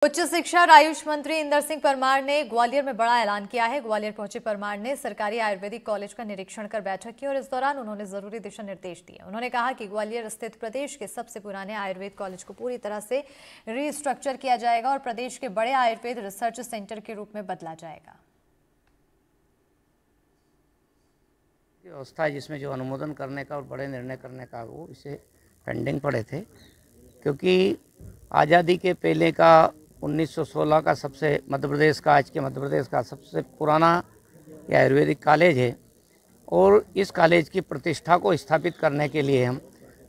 उच्च शिक्षा और आयुष मंत्री इंदर सिंह परमार ने ग्वालियर में बड़ा ऐलान किया है। ग्वालियर पहुंचे परमार ने सरकारी आयुर्वेदिक कॉलेज का निरीक्षण कर बैठक की और इस दौरान उन्होंने जरूरी दिशा निर्देश दिए। उन्होंने कहा कि ग्वालियर स्थित प्रदेश के सबसे पुराने आयुर्वेद कॉलेज को पूरी तरह से रीस्ट्रक्चर किया जाएगा और प्रदेश के बड़े आयुर्वेद रिसर्च सेंटर के रूप में बदला जाएगा। व्यवस्था जिसमें जो अनुमोदन करने का और बड़े निर्णय करने का वो इसे पेंडिंग पड़े थे, क्योंकि आज़ादी के पहले का 1916 का सबसे मध्य प्रदेश का आज के मध्य प्रदेश का सबसे पुराना आयुर्वेदिक कॉलेज है और इस कॉलेज की प्रतिष्ठा को स्थापित करने के लिए हम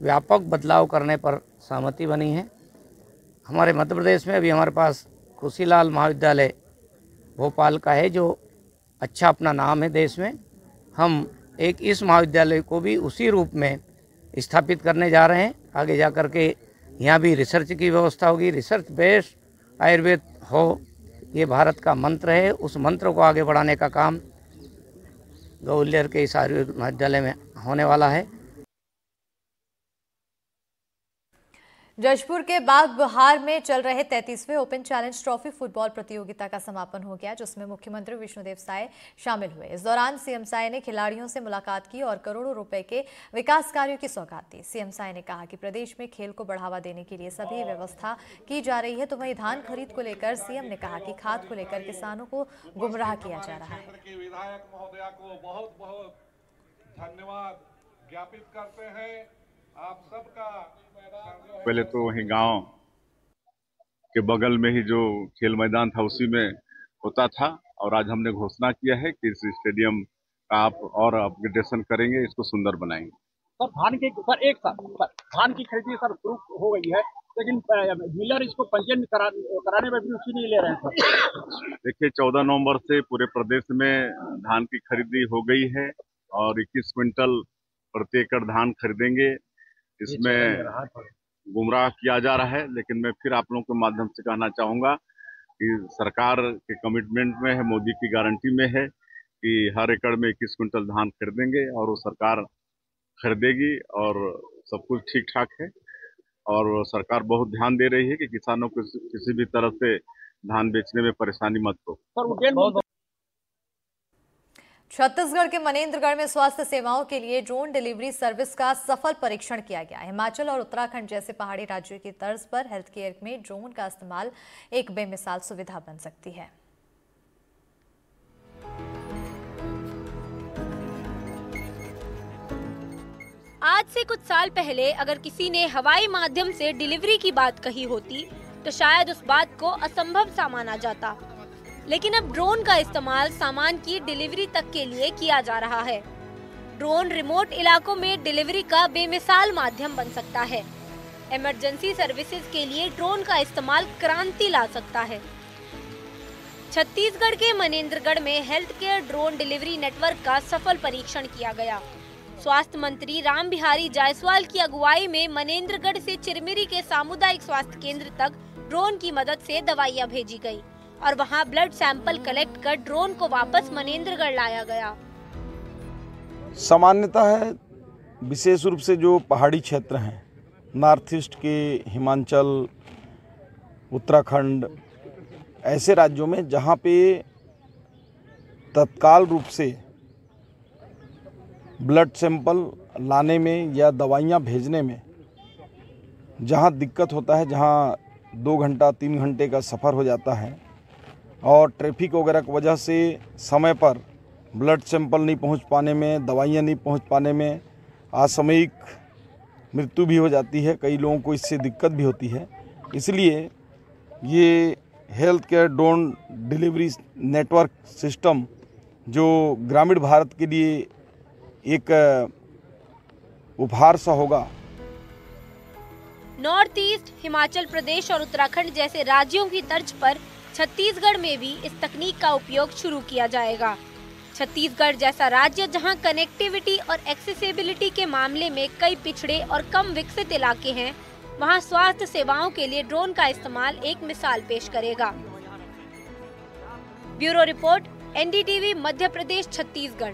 व्यापक बदलाव करने पर सहमति बनी है। हमारे मध्य प्रदेश में अभी हमारे पास खुशीलाल महाविद्यालय भोपाल का है जो अच्छा अपना नाम है देश में। हम एक इस महाविद्यालय को भी उसी रूप में स्थापित करने जा रहे हैं। आगे जा कर के यहाँ भी रिसर्च की व्यवस्था होगी। रिसर्च बेस्ड आयुर्वेद हो, ये भारत का मंत्र है। उस मंत्र को आगे बढ़ाने का काम ग्वालियर के इस आयुर्वेद महाविद्यालय में होने वाला है। जशपुर के बाग बहार में चल रहे 33वें ओपन चैलेंज ट्रॉफी फुटबॉल प्रतियोगिता का समापन हो गया, जिसमें मुख्यमंत्री विष्णुदेव साय शामिल हुए। इस दौरान सीएम साय ने खिलाड़ियों से मुलाकात की और करोड़ों रुपए के विकास कार्यों की सौगात दी। सीएम साय ने कहा कि प्रदेश में खेल को बढ़ावा देने के लिए सभी व्यवस्था की जा रही है। तो वहीं धान खरीद को लेकर सीएम ने कहा कि खाद को लेकर किसानों को गुमराह किया जा रहा है। विधायक महोदया को बहुत बहुत धन्यवाद ज्ञापित करते हैं। आप सबका पहले तो वहीं गांव के बगल में ही जो खेल मैदान था उसी में होता था और आज हमने घोषणा किया है कि इस स्टेडियम का आप और अपग्रेडेशन करेंगे, इसको सुंदर बनाएंगे। सर धान के सर एक सर धान की खरीदी सर शुरू हो गई है, लेकिन डीलर इसको पंजीयन कराने में भी रुचि नहीं ले रहे हैं सर। देखिए 14 नवंबर से पूरे प्रदेश में धान की खरीदी हो गई है और 21 क्विंटल प्रति एकड़ धान खरीदेंगे। इसमें गुमराह किया जा रहा है, लेकिन मैं फिर आप लोगों के माध्यम से कहना चाहूंगा कि सरकार के कमिटमेंट में है, मोदी की गारंटी में है कि हर एकड़ में 21 क्विंटल धान खरीदेंगे और वो सरकार खरीदेगी और सब कुछ ठीक ठाक है। और सरकार बहुत ध्यान दे रही है कि किसानों को किसी भी तरह से धान बेचने में परेशानी मत हो। छत्तीसगढ़ के मनेंद्रगढ़ में स्वास्थ्य सेवाओं के लिए ड्रोन डिलीवरी सर्विस का सफल परीक्षण किया गया। हिमाचल और उत्तराखंड जैसे पहाड़ी राज्यों की तर्ज पर हेल्थ केयर में ड्रोन का इस्तेमाल एक बेमिसाल सुविधा बन सकती है। आज से कुछ साल पहले अगर किसी ने हवाई माध्यम से डिलीवरी की बात कही होती तो शायद उस बात को असंभव सा माना जाता, लेकिन अब ड्रोन का इस्तेमाल सामान की डिलीवरी तक के लिए किया जा रहा है। ड्रोन रिमोट इलाकों में डिलीवरी का बेमिसाल माध्यम बन सकता है। इमरजेंसी सर्विसेज के लिए ड्रोन का इस्तेमाल क्रांति ला सकता है। छत्तीसगढ़ के मनेंद्रगढ़ में health care drone delivery network का सफल परीक्षण किया गया। स्वास्थ्य मंत्री राम बिहारी जायसवाल की अगुवाई में मनेंद्रगढ़ से चिरमिरी के सामुदायिक स्वास्थ्य केंद्र तक ड्रोन की मदद से दवाइयां भेजी गयी और वहां ब्लड सैंपल कलेक्ट कर ड्रोन को वापस मनेंद्रगढ़ लाया गया। सामान्यतः है विशेष रूप से जो पहाड़ी क्षेत्र हैं, नॉर्थ ईस्ट के हिमाचल, उत्तराखंड, ऐसे राज्यों में जहां पे तत्काल रूप से ब्लड सैंपल लाने में या दवाइयाँ भेजने में जहां दिक्कत होता है, जहां 2 घंटा 3 घंटे का सफ़र हो जाता है और ट्रैफिक वगैरह की वजह से समय पर ब्लड सैंपल नहीं पहुंच पाने में, दवाइयाँ नहीं पहुंच पाने में असामयिक मृत्यु भी हो जाती है। कई लोगों को इससे दिक्कत भी होती है। इसलिए ये health care drone delivery network system जो ग्रामीण भारत के लिए एक उपहार सा होगा। नॉर्थ ईस्ट, हिमाचल प्रदेश और उत्तराखंड जैसे राज्यों की तर्ज पर छत्तीसगढ़ में भी इस तकनीक का उपयोग शुरू किया जाएगा। छत्तीसगढ़ जैसा राज्य जहां कनेक्टिविटी और एक्सेसिबिलिटी के मामले में कई पिछड़े और कम विकसित इलाके हैं, वहां स्वास्थ्य सेवाओं के लिए ड्रोन का इस्तेमाल एक मिसाल पेश करेगा। Bureau report, NDTV, Madhya Pradesh, Chhattisgarh.